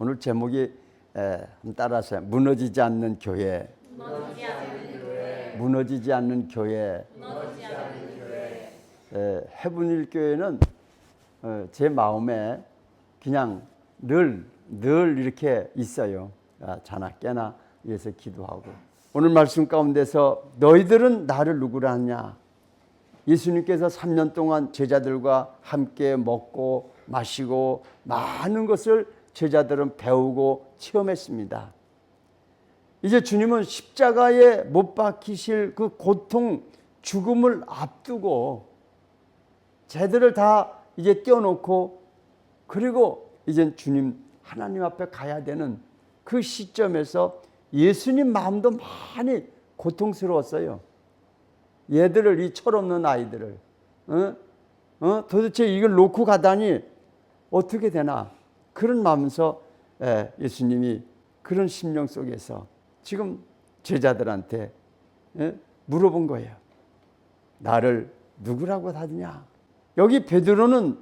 오늘 제목이 한번 따라서 무너지지 않는 교회. 무너지지 않는 교회. 해분일 교회는 제 마음에 그냥 늘 이렇게 있어요. 자나 깨나 위해서 기도하고. 오늘 말씀 가운데서 너희들은 나를 누구라 하냐. 예수님께서 3년 동안 제자들과 함께 먹고 마시고 많은 것을 제자들은 배우고 체험했습니다. 이제 주님은 십자가에 못 박히실 그 고통, 죽음을 앞두고 제들을 다 이제 떼어놓고 그리고 이제 주님 하나님 앞에 가야 되는 그 시점에서 예수님 마음도 많이 고통스러웠어요. 얘들을, 이 철없는 아이들을 도대체 이걸 놓고 가다니 어떻게 되나, 그런 마음에서 예수님이 그런 심령 속에서 지금 제자들한테 물어본 거예요. 나를 누구라고 하느냐. 여기 베드로는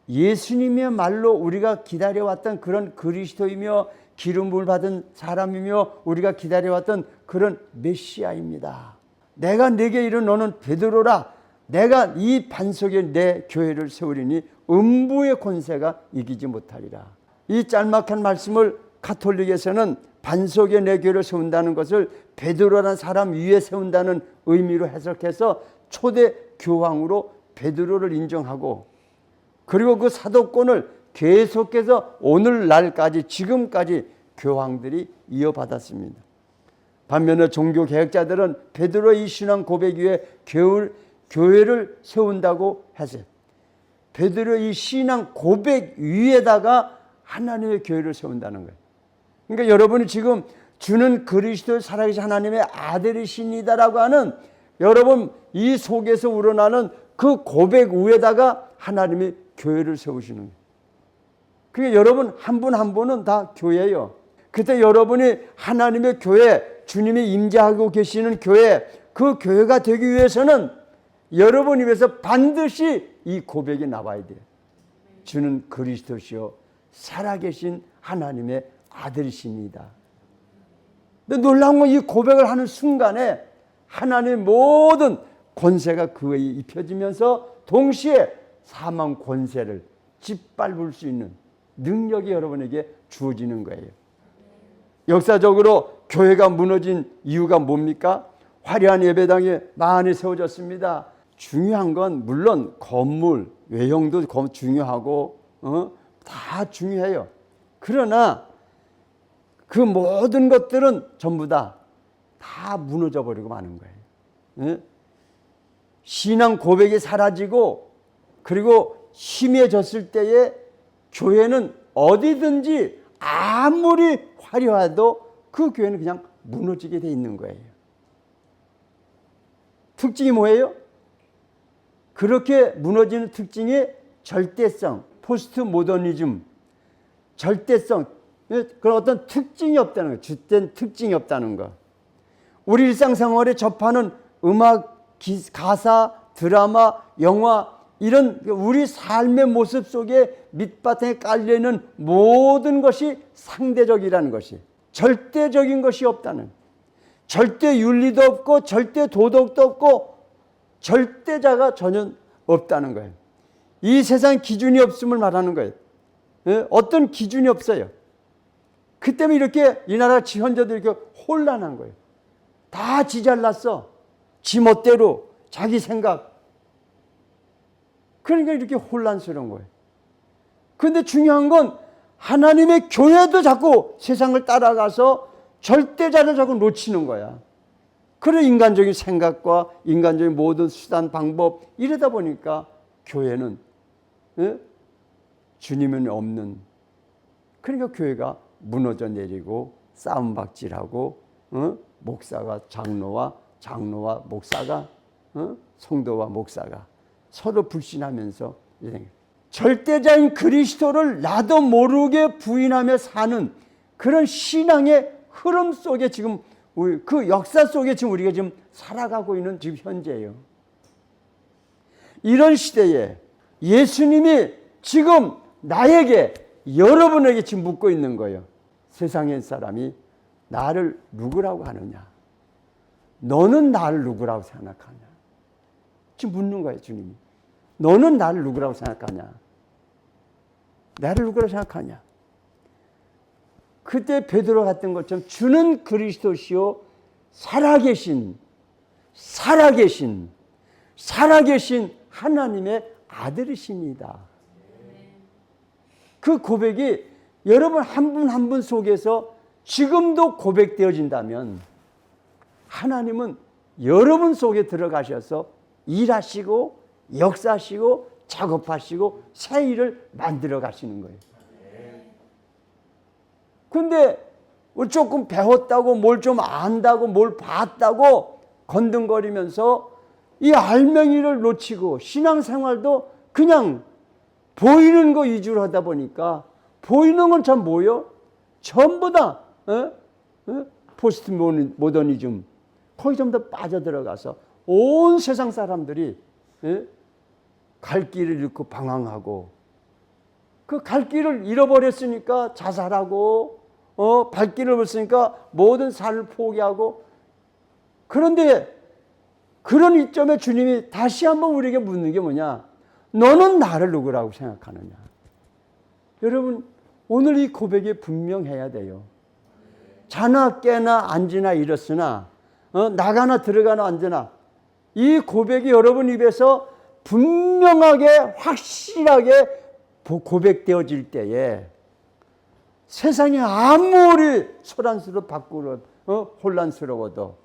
예수님이야말로 우리가 기다려왔던 그런 그리스도이며 기름 부음을 받은 사람이며 우리가 기다려왔던 그런 메시아입니다. 내가 네게 이른 너는 베드로라. 내가 이 반석에 내 교회를 세우리니 음부의 권세가 이기지 못하리라. 이 짤막한 말씀을 가톨릭에서는 반석에 내 교회를 세운다는 것을 베드로라는 사람 위에 세운다는 의미로 해석해서 초대 교황으로 베드로를 인정하고, 그리고 그 사도권을 계속해서 오늘날까지 지금까지 교황들이 이어받았습니다. 반면에 종교개혁자들은 베드로의 이 신앙 고백 위에 교회를 세운다고 했어요. 베드로의 이 신앙 고백 위에다가 하나님의 교회를 세운다는 거예요. 그러니까 여러분이 지금 주는 그리스도 살아계신 하나님의 아들이십니다라고 하는 여러분 이 속에서 우러나는 그 고백 위에다가 하나님이 교회를 세우시는 거예요. 그러니까 여러분 한 분 한 분은 다 교회예요. 그때 여러분이 하나님의 교회, 주님이 임재하고 계시는 교회, 그 교회가 되기 위해서는 여러분 입에서 반드시 이 고백이 나와야 돼요. 주는 그리스도시요 살아계신 하나님의 아들이십니다. 근데 놀라운 건 이 고백을 하는 순간에 하나님의 모든 권세가 그에 입혀지면서 동시에 사망 권세를 짓밟을 수 있는 능력이 여러분에게 주어지는 거예요. 역사적으로 교회가 무너진 이유가 뭡니까? 화려한 예배당이 많이 세워졌습니다. 중요한 건 물론 건물, 외형도 중요하고 다 중요해요. 그러나 그 모든 것들은 전부 다 무너져 버리고 마는 거예요. 신앙 고백이 사라지고 그리고 희미해졌을 때에 교회는 어디든지 아무리 화려해도 그 교회는 그냥 무너지게 돼 있는 거예요. 특징이 뭐예요? 그렇게 무너지는 특징이 절대성, 포스트 모더니즘, 절대성, 그런 어떤 특징이 없다는 거예요. 주된 특징이 없다는 거. 우리 일상생활에 접하는 음악, 가사, 드라마, 영화, 이런 우리 삶의 모습 속에 밑바탕에 깔려있는 모든 것이 상대적이라는 것이, 절대적인 것이 없다는, 절대 윤리도 없고 절대 도덕도 없고 절대자가 전혀 없다는 거예요. 이 세상 기준이 없음을 말하는 거예요. 어떤 기준이 없어요. 그 때문에 이렇게 이 나라 현재도 이렇게 혼란한 거예요. 다 지 잘났어. 지 멋대로 자기 생각. 그러니까 이렇게 혼란스러운 거예요. 그런데 중요한 건 하나님의 교회도 자꾸 세상을 따라가서 절대자를 자꾸 놓치는 거야. 그런 인간적인 생각과 인간적인 모든 수단, 방법 이러다 보니까 교회는 주님은 없는, 그러니까 교회가 무너져 내리고 싸움박질하고 목사가 장로와 목사가 성도와 목사가 서로 불신하면서 절대자인 그리스도를 나도 모르게 부인하며 사는 그런 신앙의 흐름 속에 지금 그 역사 속에 지금 우리가 지금 살아가고 있는 지금 현재예요. 이런 시대에 예수님이 지금 나에게 여러분에게 지금 묻고 있는 거예요. 세상의 사람이 나를 누구라고 하느냐? 너는 나를 누구라고 생각하냐? 지금 묻는 거예요, 주님이. 너는 나를 누구라고 생각하냐? 나를 누구라고 생각하냐? 그때 베드로가 했던 것처럼 주는 그리스도시요 살아계신 하나님의 아들이십니다. 그 고백이 여러분 한 분 한 분 속에서 지금도 고백되어진다면 하나님은 여러분 속에 들어가셔서 일하시고 역사하시고 작업하시고 새 일을 만들어 가시는 거예요. 근데 조금 배웠다고 뭘 좀 안다고 뭘 봤다고 건등거리면서 이 알맹이를 놓치고 신앙생활도 그냥 보이는 거 위주로 하다 보니까 보이는 건 참 뭐요? 전부 다 포스트 모더니즘 거기 좀 더 빠져들어가서 온 세상 사람들이 갈 길을 잃고 방황하고 그 갈 길을 잃어버렸으니까 자살하고 발길을 잃었으니까 모든 삶을 포기하고 그런데 그런 이점에 주님이 다시 한번 우리에게 묻는 게 뭐냐? 너는 나를 누구라고 생각하느냐? 여러분 오늘 이 고백이 분명해야 돼요. 자나 깨나 앉으나 일었으나 나가나 들어가나 앉으나 이 고백이 여러분 입에서 분명하게 확실하게 고백되어질 때에 세상이 아무리 소란스럽고 바꾸고 혼란스러워도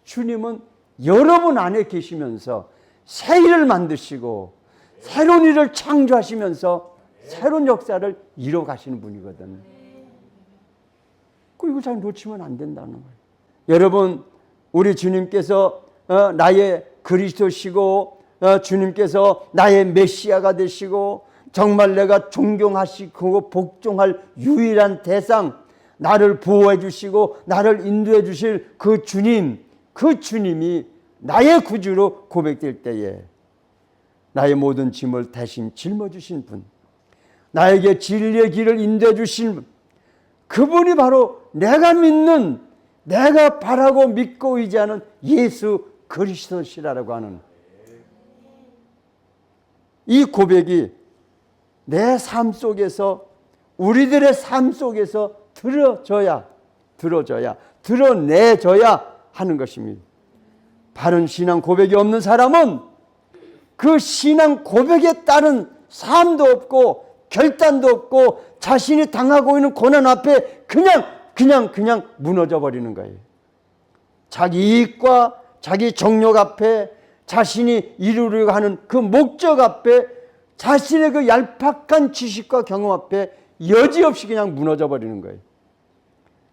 주님은 여러분 안에 계시면서 새 일을 만드시고 새로운 일을 창조하시면서 새로운 역사를 이뤄 가시는 분이거든요. 이거 잘 놓치면 안 된다는 거예요. 여러분 우리 주님께서 나의 그리스도시고 주님께서 나의 메시아가 되시고 정말 내가 존경하시고 복종할 유일한 대상 나를 보호해 주시고 나를 인도해 주실 그 주님이 나의 구주로 고백될 때에 나의 모든 짐을 대신 짊어주신 분 나에게 진리의 길을 인도해 주신 분 그분이 바로 내가 믿는 내가 바라고 믿고 의지하는 예수 그리스도시라고 하는 이 고백이 내 삶 속에서 우리들의 삶 속에서 드러내져야 하는 것입니다. 바른 신앙 고백이 없는 사람은 그 신앙 고백에 따른 삶도 없고 결단도 없고 자신이 당하고 있는 고난 앞에 그냥 무너져 버리는 거예요. 자기 이익과 자기 정욕 앞에 자신이 이루려고 하는 그 목적 앞에 자신의 그 얄팍한 지식과 경험 앞에 여지없이 그냥 무너져 버리는 거예요.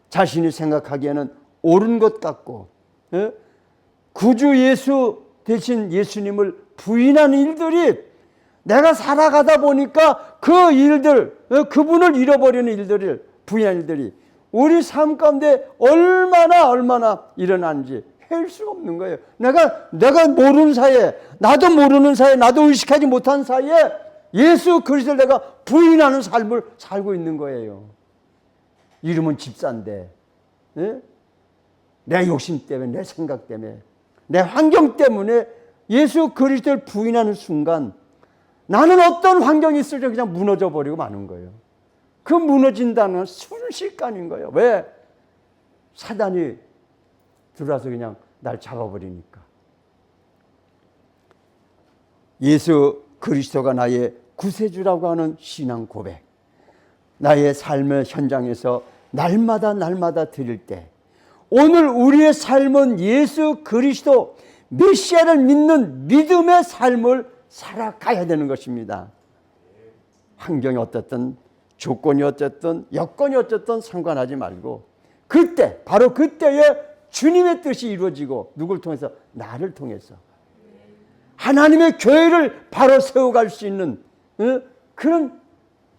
자신이 생각하기에는 옳은 것 같고 구주 예수 대신 예수님을 부인하는 일들이 내가 살아가다 보니까 그 일들 그분을 잃어버리는 일들을 부인하는 일들이 우리 삶 가운데 얼마나 일어나는지 할 수가 없는 거예요. 내가 모르는 사이에 나도 모르는 사이에 나도 의식하지 못한 사이에 예수 그리스도를 내가 부인하는 삶을 살고 있는 거예요. 이름은 집사인데 내 욕심 때문에 내 생각 때문에 내 환경 때문에 예수 그리스도를 부인하는 순간 나는 어떤 환경이 있을 때 그냥 무너져 버리고 마는 거예요. 그 무너진다는 건 순식간인 거예요. 왜? 사단이 들어와서 그냥 날 잡아버리니까. 예수 그리스도가 나의 구세주라고 하는 신앙 고백. 나의 삶의 현장에서 날마다 드릴 때 오늘 우리의 삶은 예수 그리스도 메시아를 믿는 믿음의 삶을 살아가야 되는 것입니다. 환경이 어떻든 조건이 어쨌든 여건이 어쨌든 상관하지 말고 그때 바로 그때에 주님의 뜻이 이루어지고 누굴 통해서? 나를 통해서 하나님의 교회를 바로 세워갈 수 있는 그런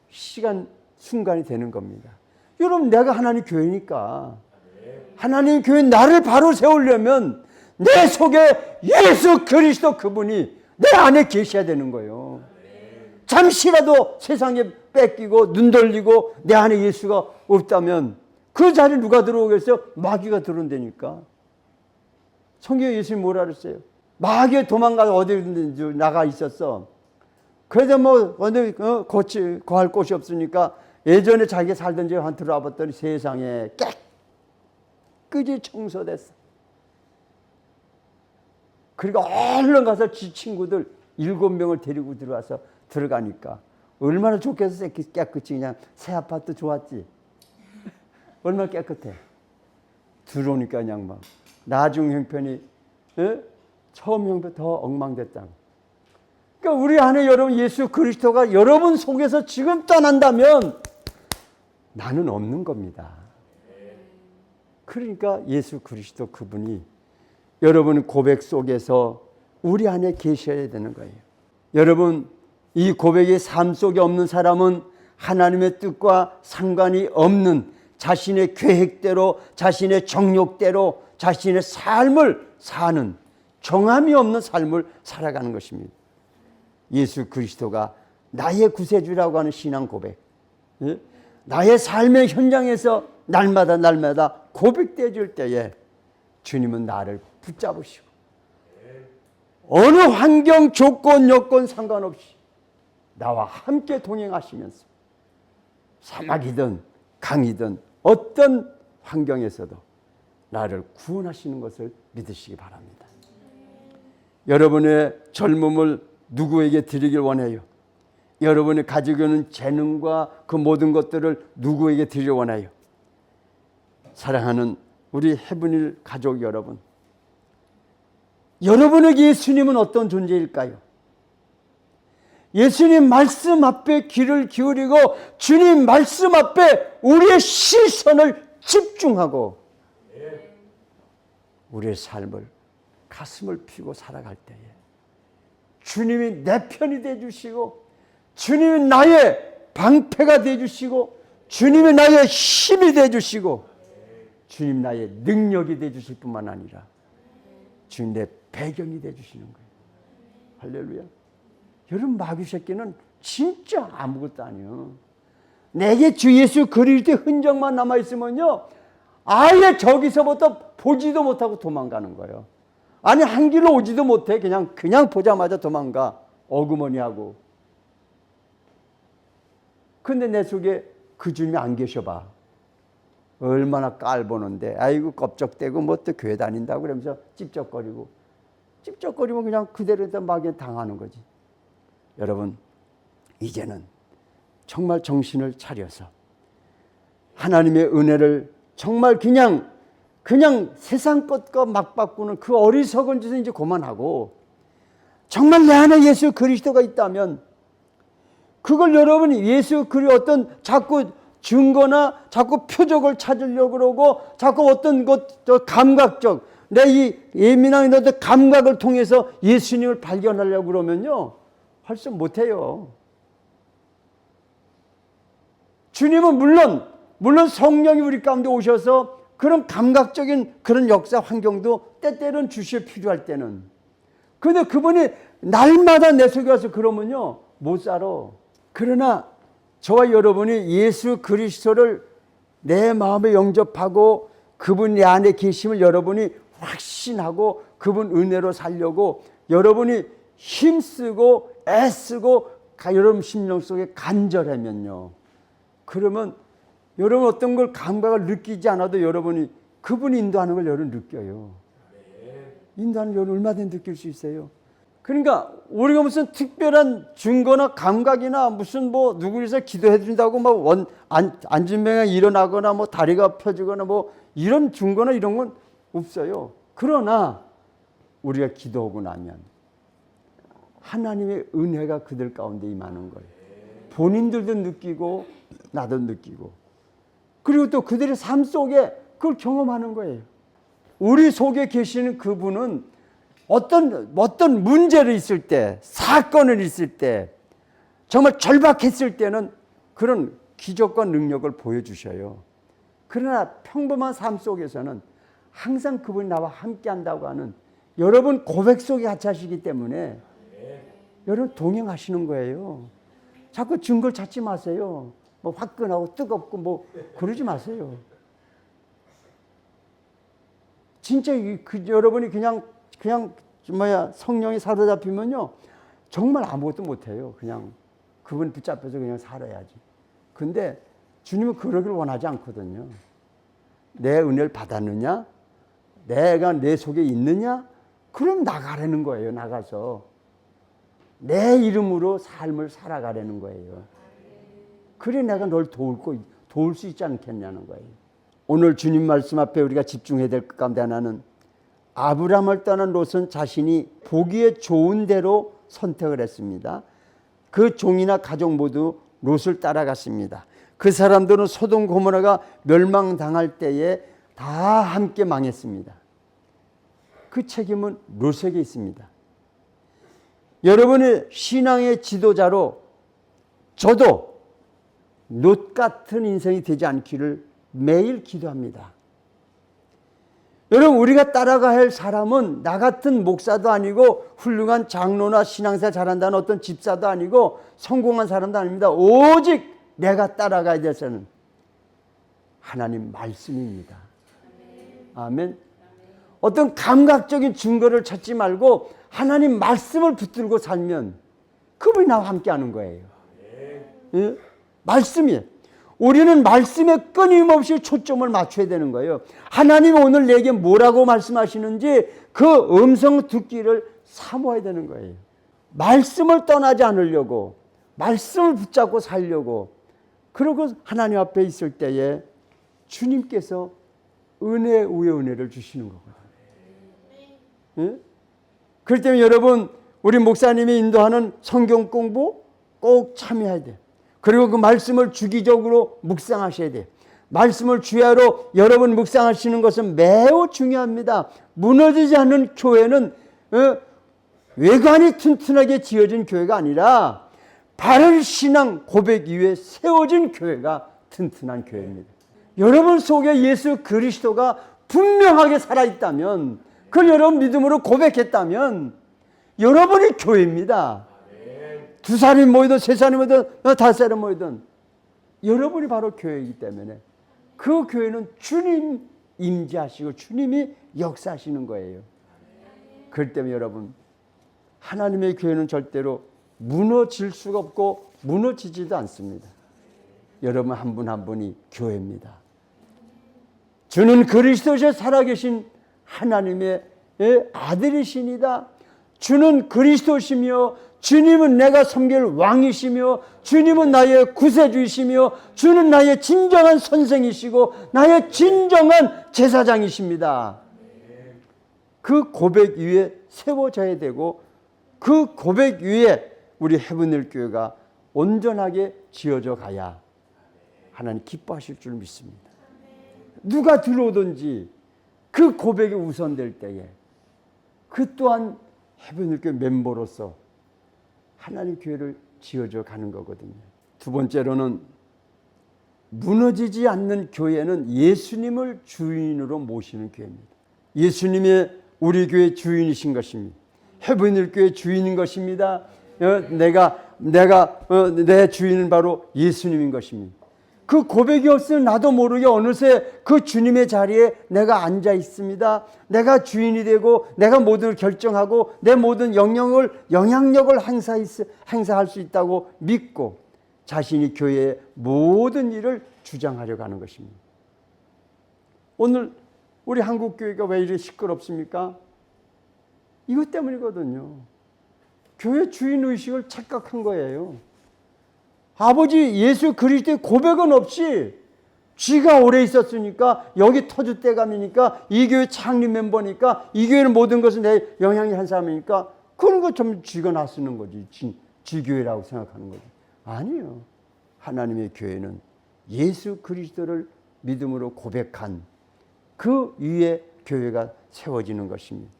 시간 순간이 되는 겁니다. 여러분 내가 하나님 교회니까 하나님 교회 나를 바로 세우려면 내 속에 예수 그리스도 그분이 내 안에 계셔야 되는 거예요. 잠시라도 세상에 뺏기고 눈 돌리고 내 안에 예수가 없다면 그 자리에 누가 들어오겠어요? 마귀가 들어온다니까. 성경에 예수님이 뭐라 그랬어요? 마귀에 도망가서 어디 나가 있었어. 그래도 뭐 어디 거할 곳이 없으니까 예전에 자기가 살던 집에 한 들어와 봤더니 세상에 깨끗이 청소됐어. 그리고 얼른 가서 지 친구들 7명을 데리고 들어와서 들어가니까 얼마나 좋겠어. 깨끗이 그냥 새 아파트 좋았지. 얼마나 깨끗해. 들어오니까 그냥 막 나중 형편이 처음 형편 더 엉망됐다. 그러니까 우리 안에 여러분 예수 그리스도가 여러분 속에서 지금 떠난다면 나는 없는 겁니다. 그러니까 예수 그리스도 그분이 여러분 고백 속에서 우리 안에 계셔야 되는 거예요. 여러분 이 고백의 삶 속에 없는 사람은 하나님의 뜻과 상관이 없는 자신의 계획대로 자신의 정욕대로 자신의 삶을 사는 정함이 없는 삶을 살아가는 것입니다. 예수 그리스도가 나의 구세주라고 하는 신앙 고백, 나의 삶의 현장에서 날마다 고백되어질 때에 주님은 나를 붙잡으시고 어느 환경, 조건, 여건 상관없이 나와 함께 동행하시면서 사막이든 강이든 어떤 환경에서도 나를 구원하시는 것을 믿으시기 바랍니다. 여러분의 젊음을 누구에게 드리길 원해요? 여러분이 가지고 있는 재능과 그 모든 것들을 누구에게 드리길 원해요? 사랑하는 우리 헤브닐 가족 여러분, 여러분에게 예수님은 어떤 존재일까요? 예수님 말씀 앞에 귀를 기울이고 주님 말씀 앞에 우리의 시선을 집중하고 우리의 삶을 가슴을 피고 살아갈 때에 주님이 내 편이 되어주시고 주님이 나의 방패가 되어주시고 주님이 나의 힘이 되어주시고 주님 나의 능력이 되어주실 뿐만 아니라 주님 내 배경이 되어주시는 거예요. 할렐루야. 여러분 마귀 새끼는 진짜 아무것도 아니에요. 내게 주 예수 그리스도의 흔적만 남아있으면요 아예 저기서부터 보지도 못하고 도망가는 거예요. 아니 한 길로 오지도 못해. 그냥 보자마자 도망가. 어그머니하고. 근데 내 속에 그 주님이 안 계셔봐. 얼마나 깔보는데 아이고 껍적대고 뭐 또 교회 다닌다고 그러면서 찝쩍거리면 그냥 그대로 마귀에 당하는 거지. 여러분 이제는 정말 정신을 차려서 하나님의 은혜를 정말 그냥 세상 것과 막 바꾸는 그 어리석은 짓은 이제 그만하고 정말 내 안에 예수 그리스도가 있다면 그걸 여러분이 예수 그리스도 어떤 자꾸 증거나 자꾸 표적을 찾으려고 그러고 자꾸 어떤 것 감각적 내 이 예민한 어떤 감각을 통해서 예수님을 발견하려고 그러면요 할 수 못해요. 주님은 물론 성령이 우리 가운데 오셔서 그런 감각적인 그런 역사 환경도 때때로는 주시어 필요할 때는. 그런데 그분이 날마다 내 속에 와서 그러면요 못 살아. 그러나 저와 여러분이 예수 그리스도를 내 마음에 영접하고 그분 내 안에 계심을 여러분이 확신하고 그분 은혜로 살려고 여러분이 힘쓰고 애쓰고 여러분 심령 속에 간절하면요. 그러면 여러분 어떤 걸 감각을 느끼지 않아도 여러분이 그분이 인도하는 걸 여러분 느껴요. 인도하는 걸 얼마든지 느낄 수 있어요. 그러니까 우리가 무슨 특별한 증거나 감각이나 무슨 뭐 누구에서 기도해 준다고 막 앉은 병에 일어나거나 뭐 다리가 펴지거나 뭐 이런 증거나 이런 건 없어요. 그러나 우리가 기도하고 나면 하나님의 은혜가 그들 가운데 임하는 거예요. 본인들도 느끼고 나도 느끼고 그리고 또 그들의 삶 속에 그걸 경험하는 거예요. 우리 속에 계시는 그분은 어떤 문제를 있을 때, 사건을 있을 때, 정말 절박했을 때는 그런 기적과 능력을 보여주셔요. 그러나 평범한 삶 속에서는 항상 그분이 나와 함께 한다고 하는 여러분 고백 속에 같이 하시기 때문에 여러분 동행하시는 거예요. 자꾸 증거를 찾지 마세요. 뭐 화끈하고 뜨겁고 뭐 그러지 마세요. 진짜 여러분이 그냥 성령이 사로잡히면요 정말 아무것도 못해요. 그냥 그분 붙잡혀서 그냥 살아야지. 근데 주님은 그러길 원하지 않거든요. 내 은혜를 받았느냐? 내가 내 속에 있느냐? 그럼 나가라는 거예요. 나가서 내 이름으로 삶을 살아가라는 거예요. 그래 내가 널 도울 수 있지 않겠냐는 거예요. 오늘 주님 말씀 앞에 우리가 집중해야 될 것 가운데 하나는 아브라함을 떠난 롯은 자신이 보기에 좋은 대로 선택을 했습니다. 그 종이나 가족 모두 롯을 따라갔습니다. 그 사람들은 소돔 고모라가 멸망당할 때에 다 함께 망했습니다. 그 책임은 롯에게 있습니다. 여러분의 신앙의 지도자로 저도 롯 같은 인생이 되지 않기를 매일 기도합니다. 여러분 우리가 따라가야 할 사람은 나 같은 목사도 아니고 훌륭한 장로나 신앙생활 잘한다는 어떤 집사도 아니고 성공한 사람도 아닙니다. 오직 내가 따라가야 될 사람은 하나님 말씀입니다. 아멘. 어떤 감각적인 증거를 찾지 말고 하나님 말씀을 붙들고 살면 그분이 나와 함께하는 거예요. 예? 말씀이에요. 우리는 말씀에 끊임없이 초점을 맞춰야 되는 거예요. 하나님이 오늘 내게 뭐라고 말씀하시는지 그 음성 듣기를 사모해야 되는 거예요. 말씀을 떠나지 않으려고 말씀을 붙잡고 살려고 그러고 하나님 앞에 있을 때에 주님께서 은혜 위에 은혜를 주시는 거거든요. 예? 그렇기 때문에 여러분 우리 목사님이 인도하는 성경 공부 꼭 참여해야 돼요. 그리고 그 말씀을 주기적으로 묵상하셔야 돼요. 말씀을 주야로 여러분 묵상하시는 것은 매우 중요합니다. 무너지지 않는 교회는 외관이 튼튼하게 지어진 교회가 아니라 바른 신앙 고백 위에 세워진 교회가 튼튼한 교회입니다. 여러분 속에 예수 그리스도가 분명하게 살아있다면 그걸 여러분 믿음으로 고백했다면 여러분이 교회입니다. 두 사람이 모이든 세 사람이 모이든 다섯 사람이 모이든 여러분이 바로 교회이기 때문에 그 교회는 주님 임재하시고 주님이 역사하시는 거예요. 그렇기 때문에 여러분 하나님의 교회는 절대로 무너질 수가 없고 무너지지도 않습니다. 여러분 한 분 한 분이 교회입니다. 주는 그리스도시에 살아계신 하나님의 아들이시니다. 주는 그리스도시며 주님은 내가 섬길 왕이시며 주님은 나의 구세주이시며 주는 나의 진정한 선생이시고 나의 진정한 제사장이십니다. 그 고백 위에 세워져야 되고 그 고백 위에 우리 헤븐힐 교회가 온전하게 지어져 가야 하나님 기뻐하실 줄 믿습니다. 누가 들어오든지 그 고백이 우선될 때에 그 또한 헤븐힐 교회 멤버로서 하나님 교회를 지어져 가는 거거든요. 두 번째로는 무너지지 않는 교회는 예수님을 주인으로 모시는 교회입니다. 예수님이 우리 교회 주인이신 것입니다. 헤븐힐 교회 주인인 것입니다. 내 주인은 바로 예수님인 것입니다. 그 고백이 없으면 나도 모르게 어느새 그 주님의 자리에 내가 앉아 있습니다. 내가 주인이 되고 내가 모든 걸 결정하고 내 모든 영향력을 행사할 수 있다고 믿고 자신이 교회의 모든 일을 주장하려고 하는 것입니다. 오늘 우리 한국 교회가 왜 이렇게 시끄럽습니까? 이것 때문이거든요. 교회 주인 의식을 착각한 거예요. 아버지 예수 그리스도의 고백은 없이 쥐가 오래 있었으니까 여기 터줏대감이니까 이 교회 창립 멤버니까 이 교회는 모든 것은 내 영향이 한 사람이니까 그런 거 좀 쥐가 나쓰는 거지. 쥐교회라고 생각하는 거지. 아니에요. 하나님의 교회는 예수 그리스도를 믿음으로 고백한 그 위에 교회가 세워지는 것입니다.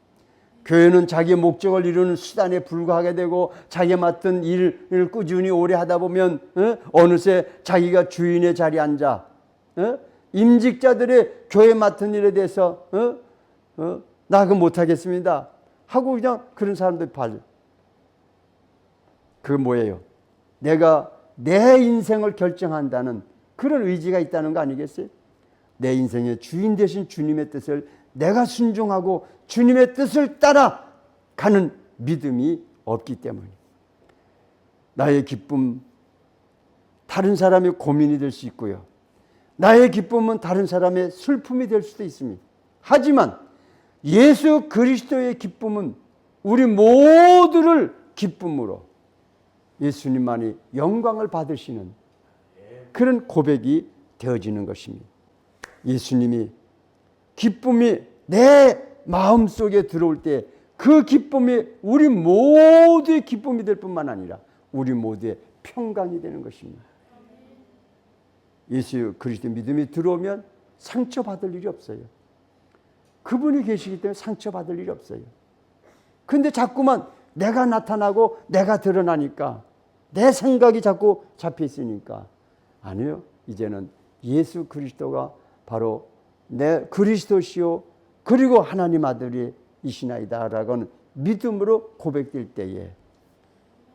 교회는 자기의 목적을 이루는 수단에 불과하게 되고 자기가 맡은 일을 꾸준히 오래 하다 보면 어느새 자기가 주인의 자리에 앉아 임직자들의 교회 맡은 일에 대해서 나 그거 못하겠습니다 하고 그냥 그런 사람들 그 뭐예요? 내가 내 인생을 결정한다는 그런 의지가 있다는 거 아니겠어요? 내 인생의 주인 되신 주님의 뜻을 내가 순종하고 주님의 뜻을 따라 가는 믿음이 없기 때문이에요. 나의 기쁨, 다른 사람의 고민이 될 수 있고요. 나의 기쁨은 다른 사람의 슬픔이 될 수도 있습니다. 하지만 예수 그리스도의 기쁨은 우리 모두를 기쁨으로 예수님만이 영광을 받으시는 그런 고백이 되어지는 것입니다. 예수님이 기쁨이 내 마음속에 들어올 때 그 기쁨이 우리 모두의 기쁨이 될 뿐만 아니라 우리 모두의 평강이 되는 것입니다. 예수 그리스도 믿음이 들어오면 상처받을 일이 없어요. 그분이 계시기 때문에 상처받을 일이 없어요. 근데 자꾸만 내가 나타나고 내가 드러나니까 내 생각이 자꾸 잡혀 있으니까 아니요. 이제는 예수 그리스도가 바로 내 그리스도시요 그리고 하나님 아들이시나이다라고는 믿음으로 고백될 때에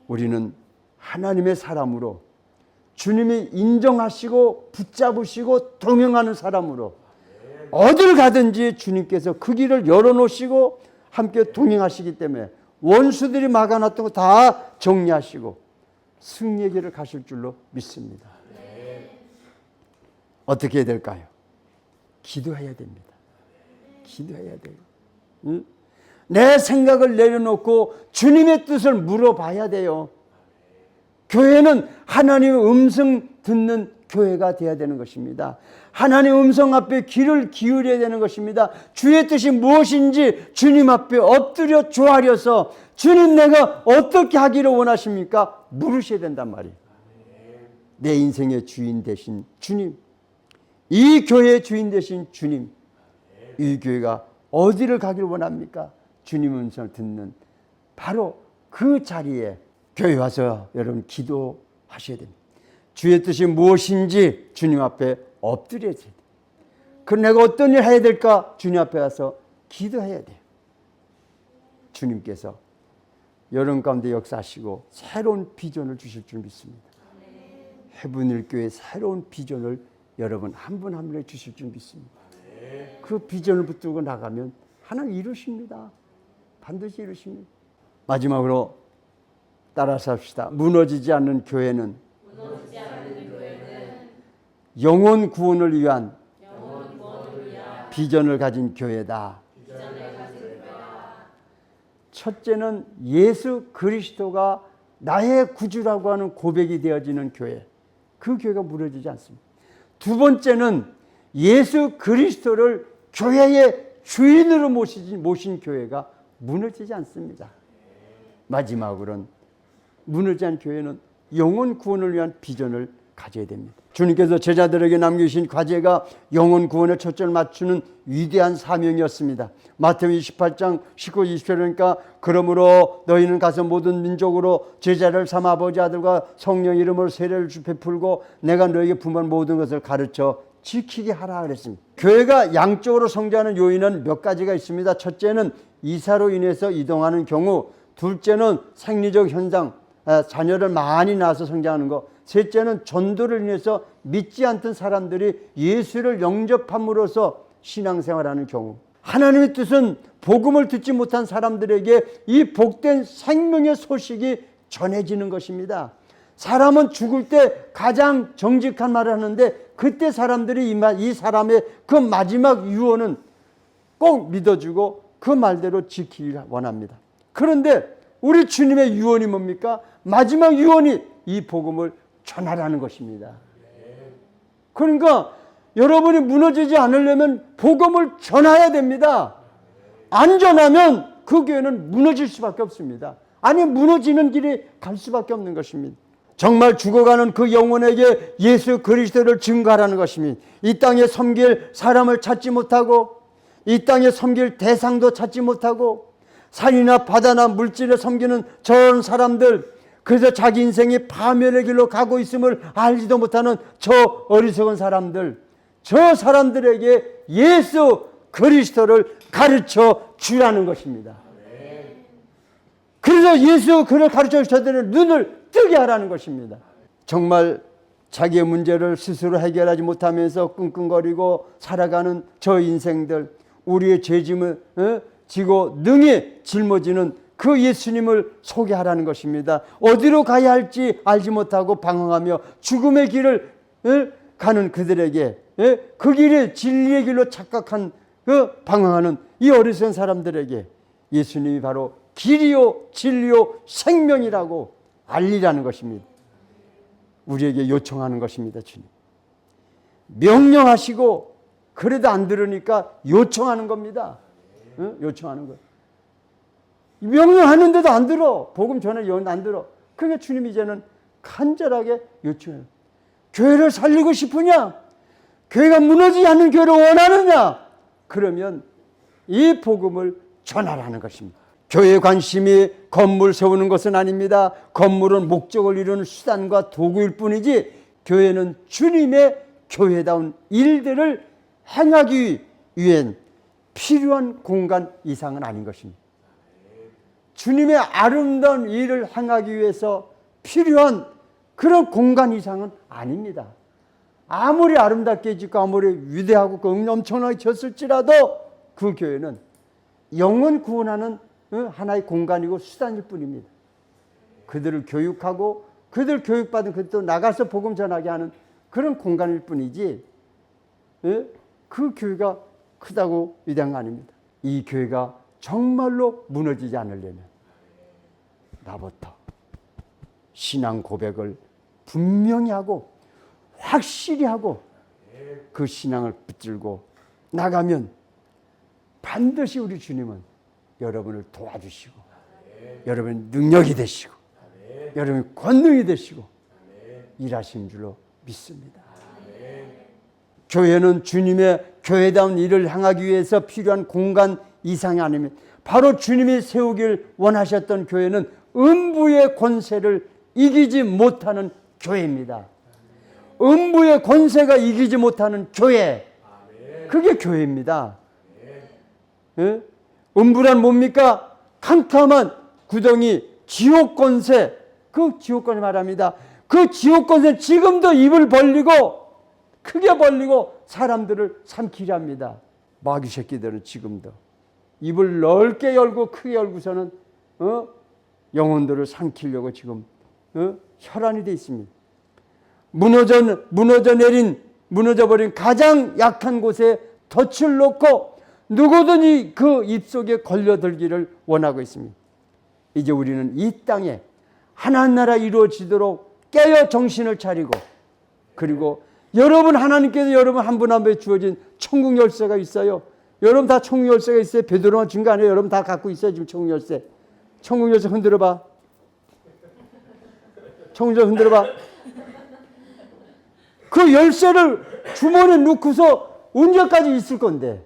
우리는 하나님의 사람으로 주님이 인정하시고 붙잡으시고 동행하는 사람으로 어딜 가든지 주님께서 그 길을 열어놓으시고 함께 동행하시기 때문에 원수들이 막아놨던 거 다 정리하시고 승리의 길을 가실 줄로 믿습니다. 어떻게 해야 될까요? 기도해야 됩니다. 기도해야 돼요. 응? 내 생각을 내려놓고 주님의 뜻을 물어봐야 돼요. 교회는 하나님의 음성 듣는 교회가 되어야 되는 것입니다. 하나님의 음성 앞에 귀를 기울여야 되는 것입니다. 주의 뜻이 무엇인지 주님 앞에 엎드려 조아려서 주님 내가 어떻게 하기를 원하십니까? 물으셔야 된단 말이에요. 내 인생의 주인 되신 주님, 이 교회의 주인 되신 주님, 이 교회가 어디를 가기를 원합니까? 주님 음성을 듣는 바로 그 자리에 교회 와서 여러분 기도하셔야 됩니다. 주의 뜻이 무엇인지 주님 앞에 엎드려야 돼요. 그럼 내가 어떤 일을 해야 될까? 주님 앞에 와서 기도해야 돼요. 주님께서 여러분 가운데 역사하시고 새로운 비전을 주실 줄 믿습니다. 해븐힐 교회의 새로운 비전을 여러분 한 분 한 분에게 주실 줄 믿습니다. 그 비전을 붙들고 나가면 하나님 이루십니다. 반드시 이루십니다. 마지막으로 따라서 합시다. 무너지지 않는 교회는 영혼 구원을 위한 비전을 가진 교회다. 첫째는 예수 그리스도가 나의 구주라고 하는 고백이 되어지는 교회. 그 교회가 무너지지 않습니다. 두 번째는 예수 그리스도를 교회의 주인으로 모신 교회가 무너지지 않습니다. 마지막으로는 무너지지 않은 교회는 영혼 구원을 위한 비전을 가져야 됩니다. 주님께서 제자들에게 남기신 과제가 영혼 구원의 초점을 맞추는 위대한 사명이었습니다. 마태복음 28장 19, 20절 그러니까 그러므로 너희는 가서 모든 민족으로 제자를 삼아 아버지 아들과 성령 이름으로 세례를 베풀고 내가 너희에게 분부한 모든 것을 가르쳐 지키게 하라 그랬습니다. 교회가 양쪽으로 성장하는 요인은 몇 가지가 있습니다. 첫째는 이사로 인해서 이동하는 경우, 둘째는 생리적 현상, 자녀를 많이 낳아서 성장하는 것, 셋째는 전도를 인해서 믿지 않던 사람들이 예수를 영접함으로써 신앙생활하는 경우, 하나님의 뜻은 복음을 듣지 못한 사람들에게 이 복된 생명의 소식이 전해지는 것입니다. 사람은 죽을 때 가장 정직한 말을 하는데 그때 사람들이 이 사람의 그 마지막 유언은 꼭 믿어주고 그 말대로 지키기를 원합니다. 그런데 우리 주님의 유언이 뭡니까? 마지막 유언이 이 복음을 전하라는 것입니다. 그러니까 여러분이 무너지지 않으려면 복음을 전해야 됩니다. 안 전하면 그 교회는 무너질 수밖에 없습니다. 아니 무너지는 길이 갈 수밖에 없는 것입니다. 정말 죽어가는 그 영혼에게 예수 그리스도를 증거하라는 것입니다. 이 땅에 섬길 사람을 찾지 못하고 이 땅에 섬길 대상도 찾지 못하고 산이나 바다나 물질을 섬기는 저런 사람들, 그래서 자기 인생이 파멸의 길로 가고 있음을 알지도 못하는 저 어리석은 사람들, 저 사람들에게 예수 그리스도를 가르쳐 주라는 것입니다. 그래서 예수 그를 가르쳐 주셔야 되는 눈을 뜨게 하라는 것입니다. 정말 자기의 문제를 스스로 해결하지 못하면서 끙끙거리고 살아가는 저 인생들, 우리의 죄짐을 지고 능히 짊어지는 그 예수님을 소개하라는 것입니다. 어디로 가야 할지 알지 못하고 방황하며 죽음의 길을 가는 그들에게, 그 길이 진리의 길로 착각한 방황하는 이 어리석은 사람들에게 예수님이 바로 길이요 진리요 생명이라고 알리라는 것입니다. 우리에게 요청하는 것입니다. 주님 명령하시고 그래도 안 들으니까 요청하는 겁니다. 요청하는 거. 명령하는데도 안 들어. 복음 전에 안 들어. 그러니까 주님 이제는 간절하게 요청해요. 교회를 살리고 싶으냐? 교회가 무너지지 않는 교회를 원하느냐? 그러면 이 복음을 전하라는 것입니다. 교회의 관심이 건물 세우는 것은 아닙니다. 건물은 목적을 이루는 수단과 도구일 뿐이지 교회는 주님의 교회다운 일들을 행하기 위한 필요한 공간 이상은 아닌 것입니다. 주님의 아름다운 일을 행하기 위해서 필요한 그런 공간 이상은 아닙니다. 아무리 아름답게 짓고 아무리 위대하고 엄청나게 졌을지라도 그 교회는 영혼 구원하는 하나의 공간이고 수단일 뿐입니다. 그들을 교육하고 그들 교육받은 그들도 나가서 복음 전하게 하는 그런 공간일 뿐이지 그 교회가 크다고 위대한 거 아닙니다. 이 교회가 정말로 무너지지 않으려면 나부터 신앙 고백을 분명히 하고 확실히 하고 그 신앙을 붙들고 나가면 반드시 우리 주님은 여러분을 도와주시고 여러분 능력이 되시고 여러분 권능이 되시고 일하신 줄로 믿습니다. 교회는 주님의 교회다운 일을 향하기 위해서 필요한 공간 이상이 아닙니다. 바로 주님이 세우길 원하셨던 교회는 음부의 권세를 이기지 못하는 교회입니다. 음부의 권세가 이기지 못하는 교회, 그게 교회입니다. 음부란 뭡니까? 캄캄한 구덩이, 지옥 권세, 그 지옥 권세 말합니다. 그 지옥 권세 지금도 입을 벌리고 크게 벌리고 사람들을 삼키려 합니다. 마귀 새끼들은 지금도 입을 넓게 열고 크게 열고서는 영혼들을 삼키려고 지금 혈안이 되어 있습니다. 무너져버린 가장 약한 곳에 덫을 놓고 누구든지 그 입속에 걸려들기를 원하고 있습니다. 이제 우리는 이 땅에 하나님 나라 이루어지도록 깨어 정신을 차리고 그리고 여러분 하나님께서 여러분 한 분 한 분에 주어진 천국 열쇠가 있어요. 여러분 다 천국 열쇠가 있어요. 베드로만 준 거 아니에요. 여러분 다 갖고 있어요. 지금 천국 열쇠. 천국 열쇠 흔들어 봐. 천국 열쇠 흔들어 봐. 그 열쇠를 주머니에 넣고서 언제까지 있을 건데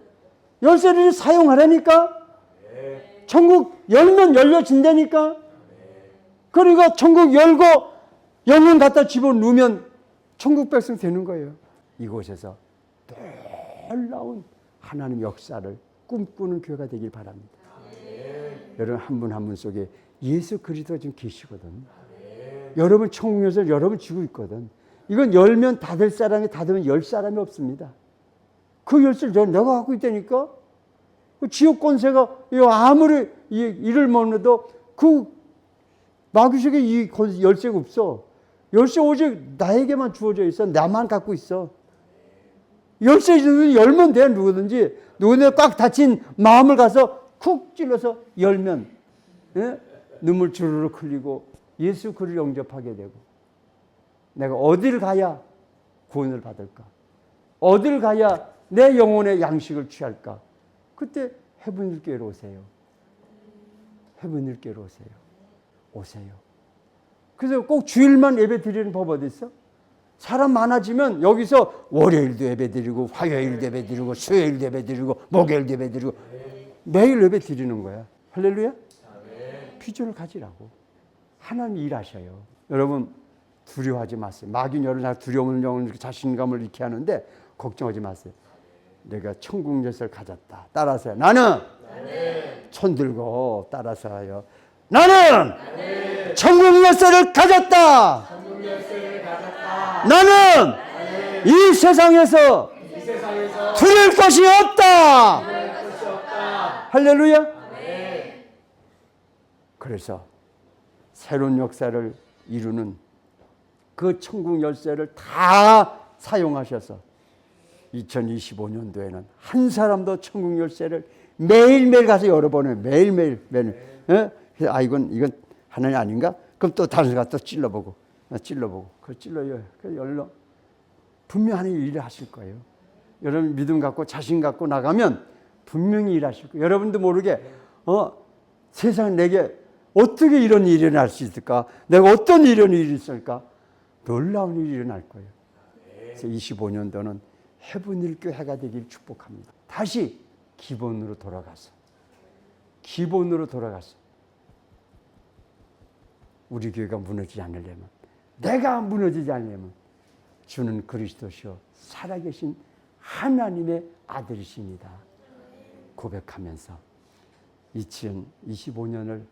열쇠를 사용하라니까. 천국 열면 열려진다니까. 그러니까 천국 열고 영혼 갖다 집어넣으면 천국 백성 되는 거예요. 이곳에서 놀라운 하나님 역사를 꿈꾸는 교회가 되길 바랍니다. 여러분 한 분 한 분 속에 예수 그리스도가 지금 계시거든. 여러분 천국 열쇠를 여러분 쥐고 있거든. 이건 열면 닫을 사람이 닫으면 열 사람이 없습니다. 그 열쇠를 내가 갖고 있다니까. 그 지옥 권세가 아무리 이를 먹어도 그 마귀에게 이 열쇠가 없어. 열쇠 오직 나에게만 주어져 있어. 나만 갖고 있어. 열쇠 열면 돼. 누구든지 꽉 닫힌 마음을 가서 쿡 찔러서 열면 눈물 주르륵 흘리고 예수 그를 영접하게 되고 내가 어디를 가야 구원을 받을까? 어디를 가야 내 영혼의 양식을 취할까? 그때 해분일교회로 오세요. 해분일교회로 오세요. 오세요. 그래서 꼭 주일만 예배 드리는 법 어디 있어? 사람 많아지면 여기서 월요일도 예배 드리고 화요일도 예배 드리고 수요일도 예배 드리고 목요일도 예배 드리고 매일 예배 드리는 거야. 할렐루야? 비전을 가지라고. 하나님 일하셔요. 여러분 두려워하지 마세요. 마귀는 여러분 두려움을 영을 자신감을 잃게 하는데 걱정하지 마세요. 내가 천국 열쇠를 가졌다. 따라서요. 나는 손 들고 따라서요. 나는 천국 열쇠를 가졌다. 나는 이 세상에서 두려울 것이 없다. 할렐루야. 그래서 새로운 역사를 이루는 그 천국 열쇠를 다 사용하셔서 2025년도에는 한 사람도 천국 열쇠를 매일매일 가서 열어보네. 매일매일. 그래서 이건 하나님 아닌가? 그럼 또 다른 사람 또 찔러보고 그걸 찔러요. 그 열러. 분명 하나님 일을 하실 거예요. 여러분 믿음 갖고 자신 갖고 나가면 분명히 일하실 거예요. 여러분도 모르게 세상 내게 어떻게 이런 일이 일어날 수 있을까? 내가 어떤 이런 일이 있을까? 놀라운 일이 일어날 거예요. 그래서 25년도는 해븐힐 교회가 되길 축복합니다. 다시 기본으로 돌아가서 우리 교회가 무너지지 않으려면, 내가 무너지지 않으려면 주는 그리스도시요 살아계신 하나님의 아들이십니다. 고백하면서 2025년을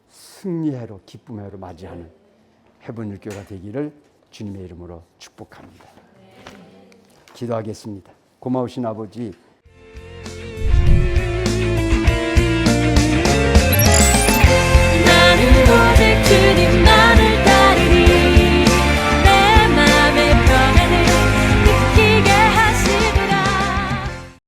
승리해로 기쁨해로 맞이하는 해븐힐 교회가 되기를 주님의 이름으로 축복합니다. 기도하겠습니다. 고마우신 아버지,